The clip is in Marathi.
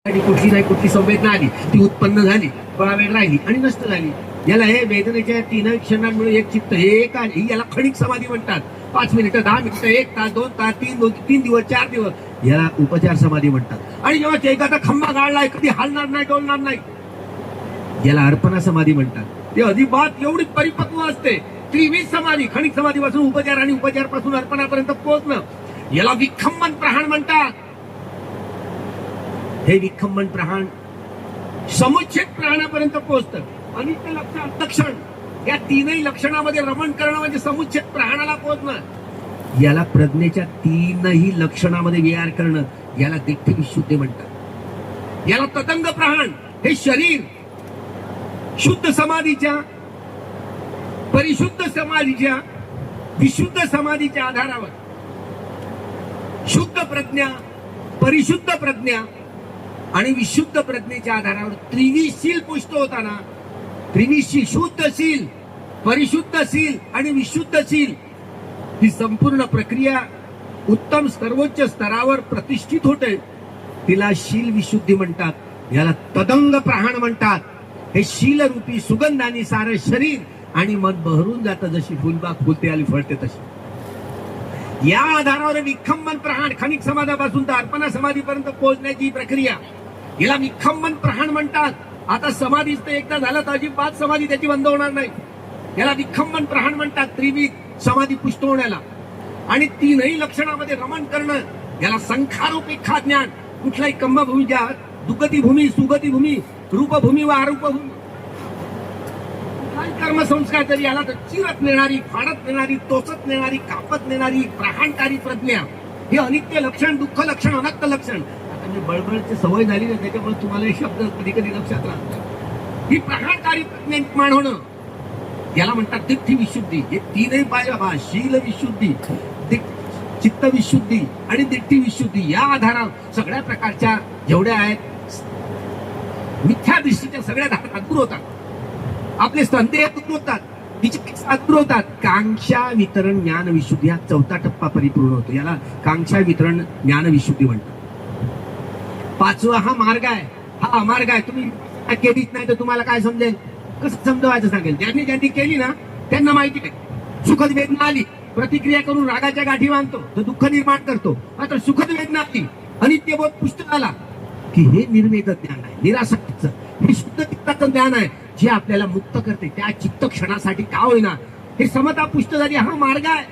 आणि कुठली नाही कुठली संवेदना आली, ती उत्पन्न झाली, थोडा वेळ राहिली आणि नष्ट झाली. याला हे वेदनेच्या तीन क्षणांमुळे एक चित्त हे एक आणि याला क्षणिक समाधी म्हणतात. 5 मिनिटं, 10 मिनिटं, 1 तास, 2 तास, 3 दिवस, 4 दिवस याला उपचार समाधी म्हणतात. आणि जेव्हा एखादा खंबा गाळलाय, कधी हलणार नाही, डोलणार नाही, याला अर्पणा समाधी म्हणतात. ते अजिबात एवढी परिपक्व असते. त्रिविध समाधी, क्षणिक समाधीपासून उपचार आणि उपचारापासून अर्पणापर्यंत पोहोचणं, याला विखंबन प्रहाण म्हणतात. हे विखंबन प्रहाण समुच्छेद प्रहाणापर्यंत पोहोचतं. अनित्य लक्षण, लक्षण या तीनही लक्षणामध्ये रमण करणं म्हणजे समुच्छेद प्रहाणाला पोहोचणं. याला प्रज्ञेच्या तीनही लक्षणामध्ये विहार करणं, याला दिठ्ठी विशुद्धी म्हणतात. याला तदंग प्रहाण, हे शरीर शुद्ध समाधीच्या, परिशुद्ध समाधीच्या, विशुद्ध समाधीच्या आधारावर शुद्ध प्रज्ञा, परिशुद्ध प्रज्ञा आणि विशुद्ध प्रज्ञेच्या आधारावर त्रिविशील पुष्ट होताना, त्रिविशील, शुद्धशील, परिशुद्धशील आणि विशुद्धशील ही संपूर्ण प्रक्रिया उत्तम सर्वोच्च स्तरावर प्रतिष्ठित होते. तिला शील विशुद्धी म्हणतात. याला तदंग प्रहाण म्हणतात. हे शील रूपी सुगंधाने सारं शरीर आणि मन बहरून जातं. जशी फुलबाग फुलते आणि फळते तशी या आधारावर विखंबन प्रहाण, क्षणिक समाधापासून तर अर्पणा समाधीपर्यंत पोहोचण्याची प्रक्रिया, याला विखंबन प्रहाण म्हणतात. आता समाधीच तर एकदा झालं तर अजिबात समाधी त्याची बंद होणार नाही. याला विखंबन प्रहाण म्हणतात. त्रिविध समाधी पुष्ट होण्याला आणि तीनही लक्षणामध्ये रमण करणं, याला संखारोपेक्षा ज्ञान. कुठलाही कंबभूमी, ज्या दुगती भूमी, सुगती भूमी, रूपभूमी व अरूपभूमी, कर्मसंस्कार तरी याला तर चिरत नेणारी, फाडत नेणारी, टोचत नेणारी, कापत नेणारी प्रहाणकारी प्रज्ञा. हे अनित्य लक्षण, दुःख लक्षण, अनक्त लक्षण. आता मी बळबळची सवय झाली ना, त्याच्यामुळे तुम्हाला हे शब्द कधी कधी लक्षात राहतात. ही प्रहाणकारी प्रज्ञा निर्माण होणं, याला म्हणतात दिठ्ठी विशुद्धी. हे तीनही पाहिजे, शील विशुद्धी, चित्त विशुद्धी आणि दिठ्ठी विशुद्धी. या आधारावर सगळ्या प्रकारच्या जेवढ्या आहेत मिथ्या दृष्टीच्या सगळ्या धारणा दूर होतात. आपले संदेह दूर होतात, विचिकित्सा दूर होतात. कांक्षा वितरण ज्ञान विशुद्धी हा चौथा टप्पा परिपूर्ण होतो. याला कांक्षा वितरण ज्ञान विशुद्धी म्हणतात. 5वा हा मार्ग आहे, हा अमार्ग आहे. तुम्ही केलीच नाही तर तुम्हाला काय समजेल, कसं समजवायचं सांगेल. ज्यांनी केली ना त्यांना माहिती आहे. सुखद वेदना आली, प्रतिक्रिया करून रागाच्या गाठी बांधतो, तर दुःख निर्माण करतो. मात्र सुखद वेदना आली, अनित्यबोध पुष्ट झाला की हे निर्वेद ज्ञान आहे, निरासक्तीचं, हे शुद्ध चित्ताचं ज्ञान आहे, जे आपल्याला मुक्त करते. त्या चित्त क्षणासाठी का होईना हे समता पुष्ट झाली, हा मार्ग आहे.